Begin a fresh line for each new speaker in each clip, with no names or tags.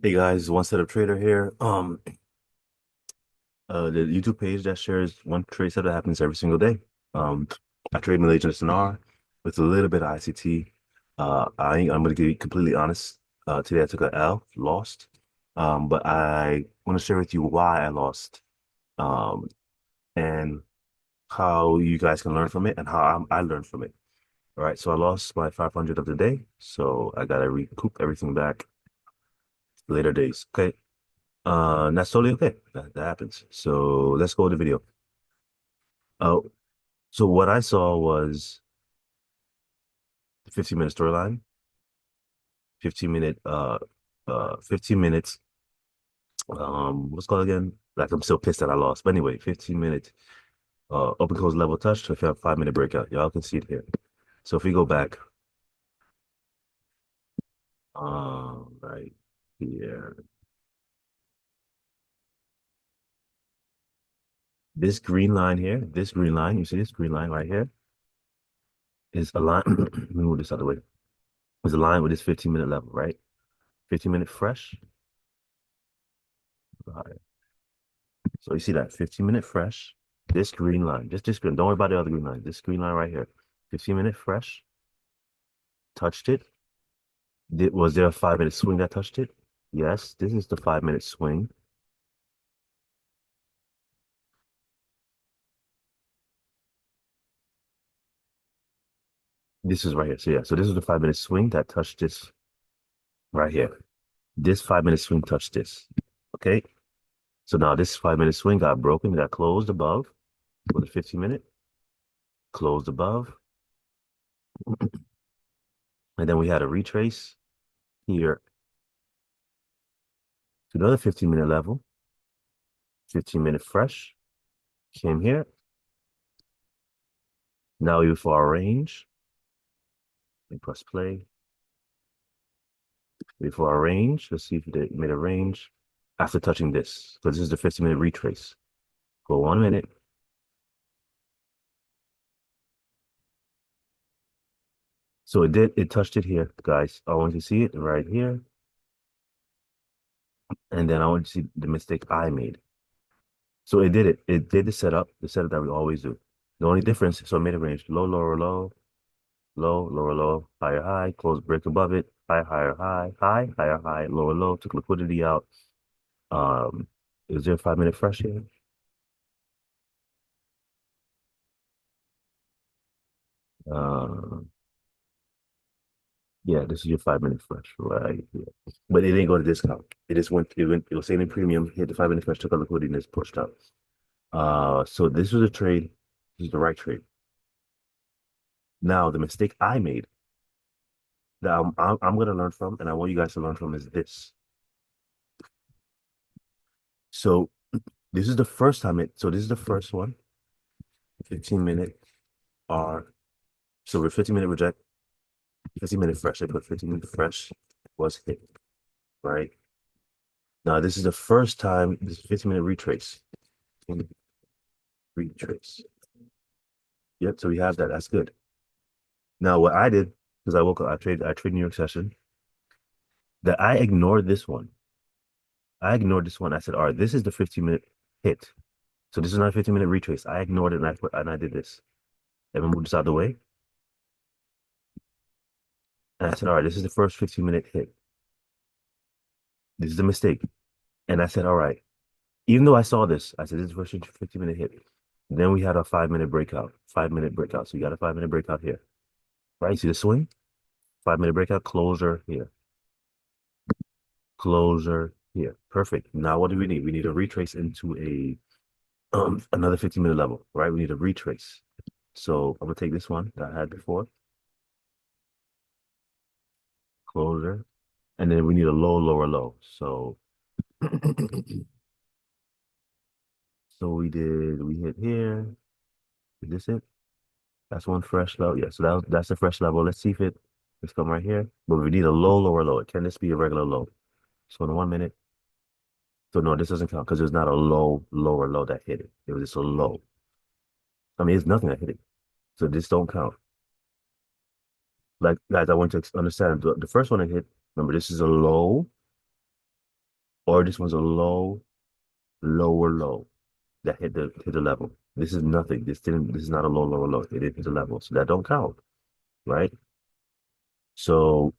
Hey guys, One Setup Trader here. The YouTube page that shares one trade set that happens every single day. Um, I trade Malaysian SNR with a little bit of ICT. I'm gonna be completely honest. Today I took a L, lost. But I want to share with you why I lost. Um, and how you guys can learn from it and how I learned from it. All right, so I lost my 500 of the day, so I gotta recoup everything back later days. Okay. And that's totally okay. That happens. So let's go to the video. Uh, so what I saw was the 15-minute storyline, 15-minute 15 minutes. What's it called again? Like I'm still pissed that I lost. But anyway, 15 minute open close level touch to a 5 minute breakout. Y'all can see it here. So if we go back, right here, this green line here, this green line, you see this green line right here is aligned. Let me move this out of the way. Is aligned with this 15-minute level, right? 15-minute fresh. Right. So you see that 15-minute fresh, this green line, just this green, don't worry about the other green line, this green line right here, 15-minute fresh, touched it. Was there a 5 minute swing that touched it? Yes, this is the 5 minute swing. This is right here. So yeah, so this is the 5 minute swing that touched this right here. This 5 minute swing touched this. Okay. So now this 5 minute swing got broken, got closed above with a 15-minute, closed above. And then we had a retrace here to another 15-minute level, 15-minute fresh, came here. Now we for our range. We press play. Wait for our range. Let's see if they made a range after touching this. So this is the 15-minute retrace. Go 1 minute. So it touched it here, guys. I want you to see it right here. And then I want you to see the mistake I made. So it did it. It did the setup that we always do. The only difference, so I made a range. Low, lower, low, low, lower, low, higher, high, close break above it, high, higher, high, high, higher, high, lower, low, took liquidity out. Um, is there a 5 minute fresh here? Uh, yeah, this is your 5 minute fresh, right? Yeah. But it didn't go to discount. It was saying in premium, hit the 5 minute fresh, took a liquidity and it's pushed up. So this was a trade. This is the right trade. Now, the mistake I made that I'm going to learn from, and I want you guys to learn from, is this. So this is the first time so this is the first one, 15-minute R. So we're 15-minute reject, 15-minute fresh. I put 15-minute fresh was hit, right? Now, this is the first time, this 15-minute retrace. Retrace. Yep, so we have that. That's good. Now, what I did, because I woke up, I trade New York session, that I ignored this one. I ignored this one. I said, all right, this is the 15-minute hit. So this is not a 15-minute retrace. I ignored it and I did this. And we moved this out of the way. And I said, all right, this is the first 15-minute hit. This is a mistake. And I said, all right, even though I saw this, I said, this is the first 15-minute hit. Then we had a 5 minute breakout, 5 minute breakout. So you got a 5 minute breakout here, right? You see the swing? 5 minute breakout, closer here, closer here. Perfect. Now what do we need? We need a retrace into a another 15-minute level, right? We need a retrace. So I'm gonna take this one that I had before, closer, and then we need a low, lower, low. So we hit here. Is this it? That's one fresh level. Yeah, so that's a fresh level. Let's see if let's come right here. But we need a low, lower, low. Can this be a regular low? So in 1 minute. So no, this doesn't count because there's not a low, lower low that hit it. It was just a low. I mean, it's nothing that hit it. So this don't count. Like guys, I want you to understand the first one I hit. Remember, this is a low. or this one's a lower low that hit the level. This is nothing. This is not a lower low. It didn't hit the level. So that don't count, right? So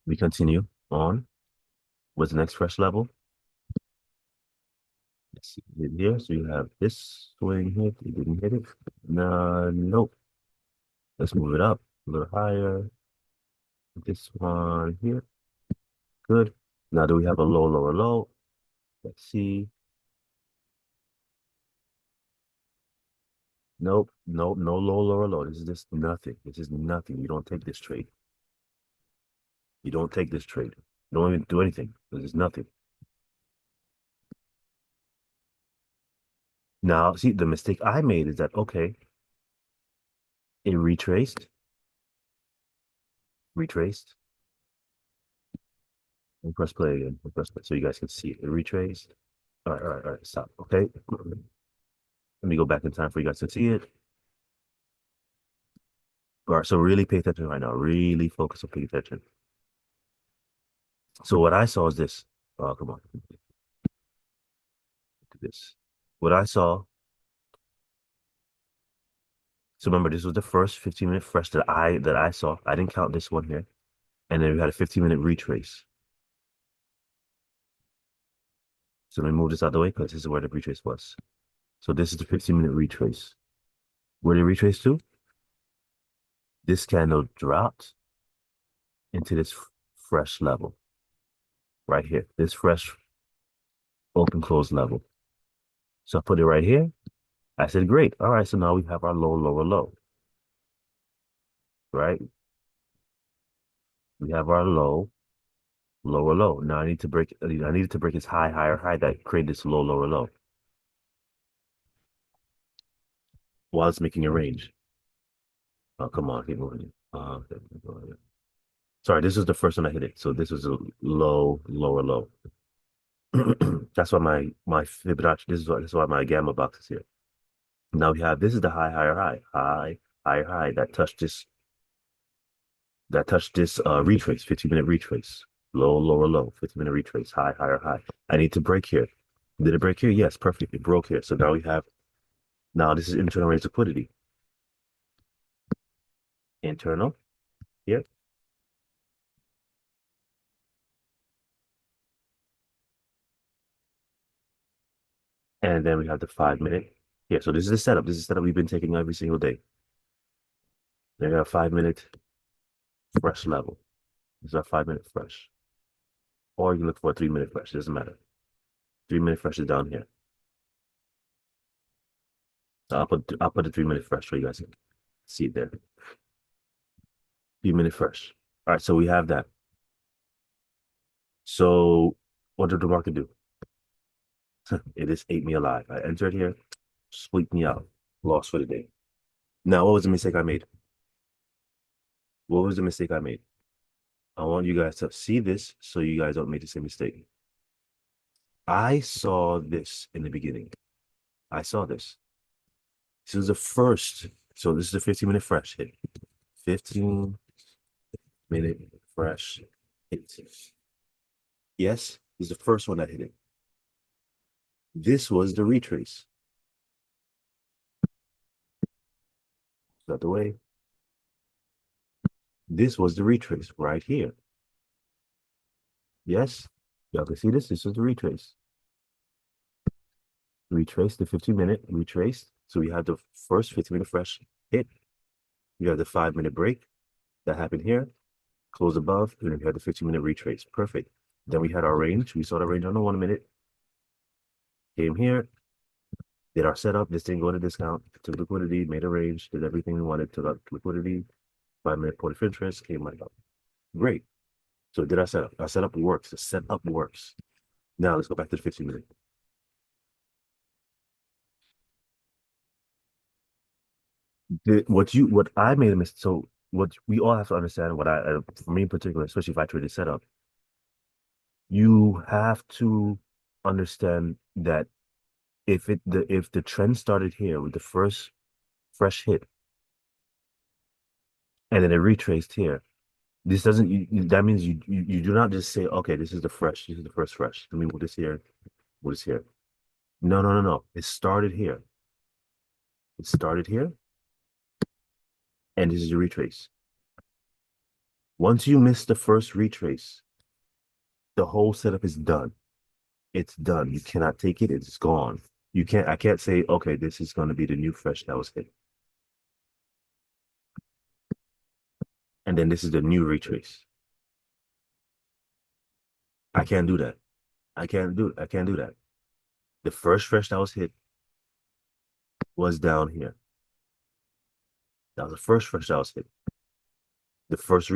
we continue on. What's the next fresh level? Let's see here. So you have this swing here. It didn't hit it. No, nope. Let's move it up a little higher. This one here. Good. Now do we have a lower low? Let's see. Nope, nope, no lower low. This is just nothing. This is nothing. You don't take this trade. You don't take this trade. You don't even do anything. This is nothing. Now, see, the mistake I made is that, okay, it retraced, and press play again. Press play so you guys can see it. It retraced. All right, stop. Okay. Let me go back in time for you guys to see it. All right, so really pay attention right now. Really focus on paying attention. So what I saw is this. Oh, come on. Look at this. What I saw. So remember, this was the first 15-minute fresh that I saw. I didn't count this one here. And then we had a 15-minute retrace. So let me move this out of the way because this is where the retrace was. So this is the 15-minute retrace. Where did it retrace to? This candle dropped into this fresh level right here. This fresh open close level. So I put it right here. I said, great. All right, so now we have our lower low, right? We have our lower low. Now I needed to break this higher high that created this lower low while it's making a range. Oh, come on, keep moving. Sorry, this is the first one I hit it. So this was a lower low. That's why my Fibonacci, this is why my gamma box is here. Now we have, this is the higher high that touched this retrace, 15-minute retrace, lower low, 15-minute retrace, higher high. I need to break here. Did it break here? Yes, perfect. It broke here. So now this is internal range liquidity. Internal here. And then we have the 5-minute here. So this is the setup. This is the setup we've been taking every single day. Then we have 5-minute fresh level. This is our 5-minute fresh. Or you can look for a 3-minute fresh. It doesn't matter. 3-minute fresh is down here. So I'll put the 3-minute fresh so you guys can see it there. 3-minute fresh. All right, so we have that. So what did the market do? It just ate me alive. I entered here, sweep me out, lost for the day. Now, what was the mistake I made? What was the mistake I made? I want you guys to see this so you guys don't make the same mistake. I saw this in the beginning. I saw this. This is the first. So this is the 15-minute fresh hit. 15-minute fresh hit. Yes, this is the first one that hit it. This was the retrace. Out the way. This was the retrace right here. Yes, y'all can see this. This is the retrace. Retrace the 15-minute, retraced. So we had the first 15-minute fresh hit. We have the 5-minute break that happened here. Close above, and then we had the 15-minute retrace. Perfect. Then we had our range. We saw the range on the 1-minute. Came here, did our setup. This didn't go into discount. Took liquidity, made a range, did everything we wanted. Took out liquidity. 5-minute point of interest came right up. Great. So did our setup. Our setup works. The setup works. Now let's go back to the 15-minute. What I made a mistake. So what we all have to understand, for me in particular, especially if I trade a setup, you have to understand that if the trend started here with the first fresh hit and then it retraced here, This doesn't, that means you do not just say, okay, this is the first fresh. Let me move this here, move this here. No, no, no, no. It started here. It started here, and this is your retrace. Once you miss the first retrace, the whole setup is done. It's done. You cannot take it. It's gone. I can't say, okay, this is going to be the new fresh that was hit. And then this is the new retrace. I can't do that. I can't do that. The first fresh that was hit was down here. That was the first fresh that was hit. The first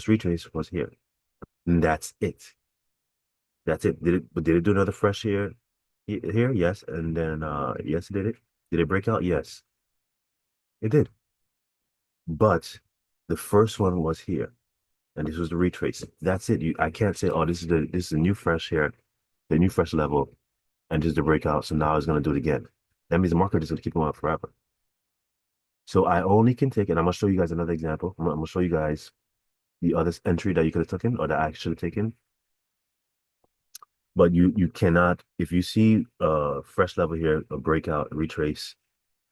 retrace was here. And that's it. That's it. Did it do another fresh here? Here, yes. And then yes, it did it. Did it break out? Yes, it did. But the first one was here. And this was the retrace. That's it. I can't say, oh, this is a new fresh here, the new fresh level, and just the breakout. So now it's gonna do it again. That means the market is gonna keep going forever. So I only can take, and I'm gonna show you guys another example. I'm gonna show you guys the other entry that you could have taken or that I should have taken. But you cannot, if you see a fresh level here, a breakout, a retrace,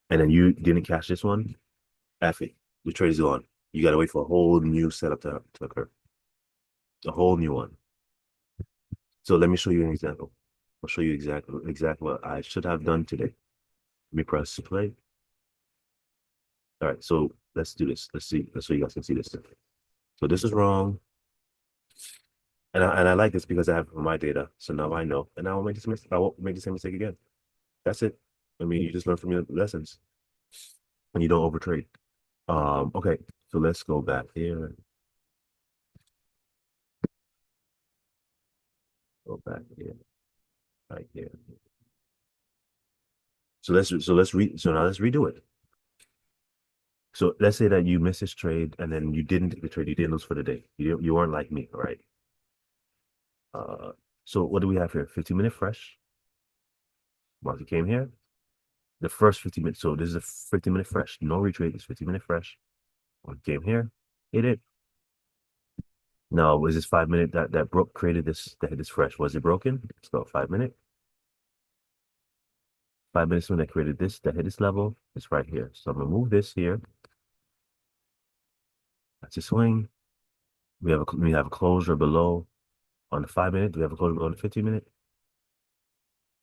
and then you didn't catch this one, F it. The trade is gone. You gotta wait for a whole new setup to occur. A whole new one. So let me show you an example. I'll show you exactly what I should have done today. Let me press play. All right, so let's do this. Let's see. Let's so you guys can see this. So this is wrong. And I like this because I have my data. So now I know. And I won't make this mistake. I won't make the same mistake again. That's it. I mean, you just learn from your lessons and you don't overtrade. Okay, so let's go back here. Go back here. Right here. So now let's redo it. So let's say that you missed this trade and then you didn't take the trade, you didn't lose for the day. You weren't like me, all right? Uh, so what do we have here? 15-minute fresh. Market came here. The first 15 minutes. So this is a 15-minute fresh. No retrade. It's 15-minute fresh. Market came here. Hit it. Now was this 5 minute that broke created this that hit this fresh? Was it broken? Let's go 5 minute. 5 minutes when that created this that hit this level. It's right here. So I'm gonna move this here. That's a swing. We have a closure below on the 5 minute. Do we have a closure below on the 15-minute?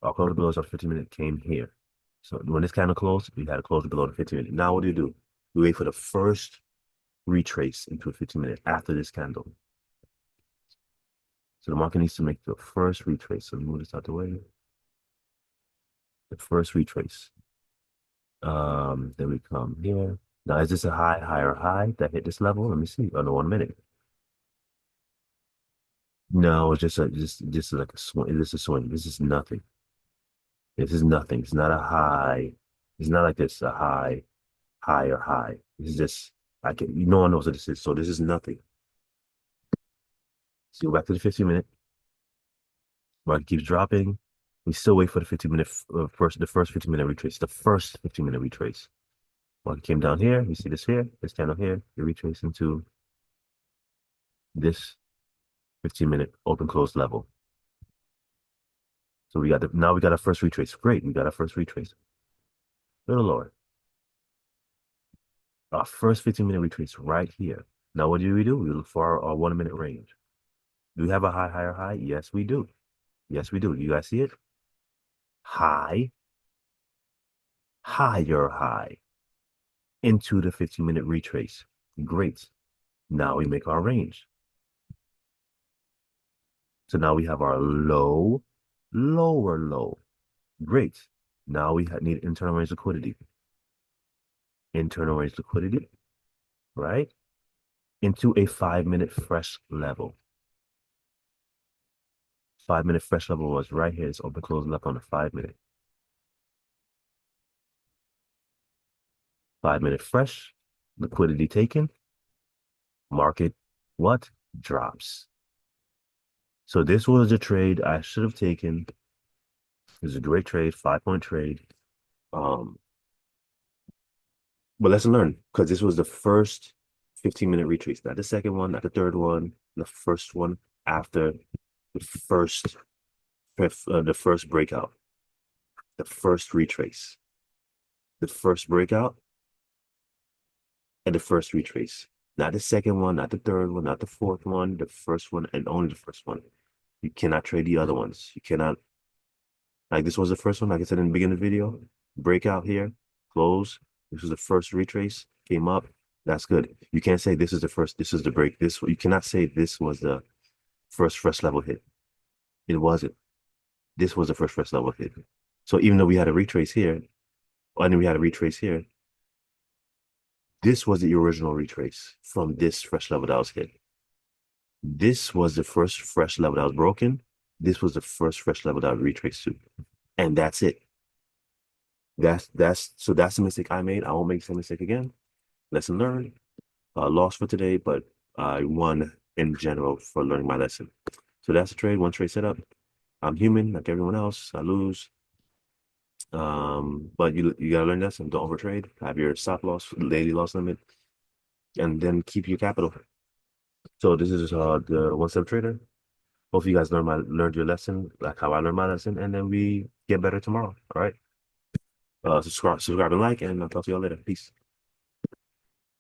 Our closure below is on 15-minute came here. So when this candle closed, we had a closure below the 15-minute. Now what do? We wait for the first retrace into a 15-minute after this candle. So the market needs to make the first retrace. So move this out the way. The first retrace. Then we come here. Now is this a higher high that hit this level? Let me see. On the 1 minute. No, it's just like a swing. This is a swing. This is nothing. This is nothing. It's not a high. It's not like this, a higher high. This is just no one knows what this is. So this is nothing. So go back to the 15-minute. Market keeps dropping. We still wait for the 15-minute the first 15-minute retrace. The first 15-minute retrace. Market came down here. You see this here, this candle here. You retrace into this 15-minute open close level. So now we got our first retrace. Great, we got our first retrace. A little lower. Our first 15-minute retrace right here. Now what do? We look for our 1 minute range. Do we have a higher high? Yes, we do. Yes, we do. You guys see it? High, higher high into the 15-minute retrace. Great. Now we make our range. So now we have our low, lower low. Great. Now we need internal range liquidity. Internal range liquidity, right? Into a 5-minute fresh level. 5-minute fresh level was right here. It's open close left on the 5-minute. 5-minute fresh, liquidity taken, market what? Drops. So this was a trade I should have taken. It was a great trade, 5-point trade. But let's learn because this was the first 15-minute retrace, not the second one, not the third one, the first one after the the first breakout, the first retrace, the first breakout, and the first retrace. Not the second one, not the third one, not the fourth one, the first one, and only the first one. You cannot trade the other ones. You cannot, like this was the first one, like I said in the beginning of the video, breakout here, close. This was the first retrace, came up. That's good. You can't say this is the first, this is the break. This, you cannot say this was the first fresh level hit. It wasn't. This was the first fresh level hit. So even though we had a retrace here, and then we had a retrace here, this was the original retrace from this fresh level that was hit. This was the first fresh level that was broken. This was the first fresh level that I retraced to. And that's it. That's the mistake I made. I won't make the same mistake again. Lesson learned. Lost for today, but I won in general for learning my lesson. So that's the trade, one trade setup. I'm human like everyone else. I lose. But you gotta learn this and don't overtrade. Have your stop loss, daily loss limit, and then keep your capital. So this is the one step trader. Hope you guys learned your lesson, like how I learned my lesson, and then we get better tomorrow. All right. Subscribe and like, and I'll talk to y'all later. Peace.